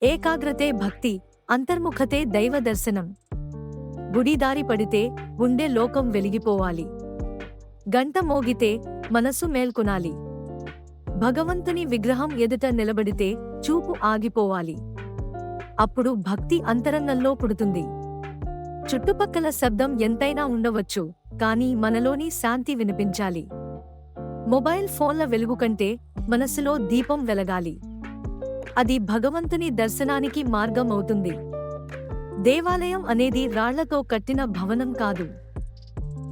ఏకాగ్రతే భక్తి, అంతర్ముఖతే దైవ దర్శనం. గుడిదారి పడితే గుండె లోకం వెలిగిపోవాలి. గంట మోగితే మనసు మేల్కొనాలి. భగవంతుని విగ్రహం ఎదుట నిలబడితే చూపు ఆగిపోవాలి. అప్పుడు భక్తి అంతరంగంలో పుడుతుంది. చుట్టుపక్కల శబ్దం ఎంతైనా ఉండవచ్చు, కానీ మనలోని శాంతి వినిపించాలి. మొబైల్ ఫోన్ల వెలుగు కంటే మనసులో దీపం వెలగాలి. అది భగవంతుని దర్శనానికి మార్గం అవుతుంది. దేవాలయం అనేది రాళ్లతో కట్టిన భవనం కాదు.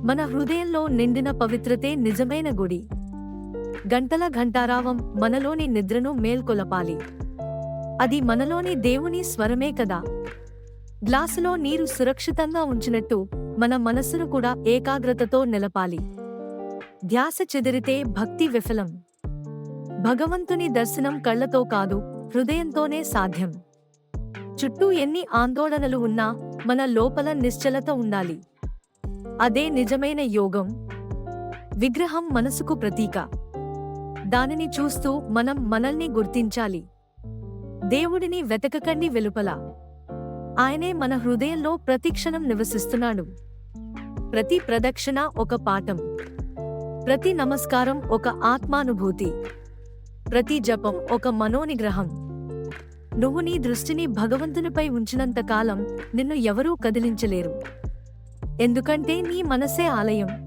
మన హృదయంలో నిండిన పవిత్రతే నిజమైన గుడి. గంటల ఘంటారావం మనలోని నిద్రను మేల్కొలపాలి. అది మనలోని దేవుని స్వరమే కదా. గ్లాసులో నీరు సురక్షితంగా ఉంచినట్టు మన మనస్సును కూడా ఏకాగ్రతతో నిలపాలి. ధ్యాస చెదిరితే భక్తి విఫలం. భగవంతుని దర్శనం కళ్లతో కాదు, హృదయంతోనే సాధ్యం. చుట్టూ ఎన్ని ఆందోళనలు ఉన్నా మన లోపల నిశ్చలత ఉండాలి. అదే నిజమైన యోగం. విగ్రహం మనసుకు ప్రతీక. దానిని చూస్తూ మనం మనల్ని గుర్తించాలి. దేవుడిని వెతకకండి వెలుపల. ఆయనే మన హృదయంలో ప్రతిక్షణం నివసిస్తున్నాడు. ప్రతి ప్రదక్షిణ ఒక పాఠం. ప్రతి నమస్కారం ఒక ఆత్మానుభూతి. ప్రతి జపం ఒక మనోనిగ్రహం. నువ్వు నీ దృష్టిని భగవంతునిపై ఉంచినంత కాలం నిన్ను ఎవరూ కదిలించలేరు. ఎందుకంటే నీ మనసే ఆలయం.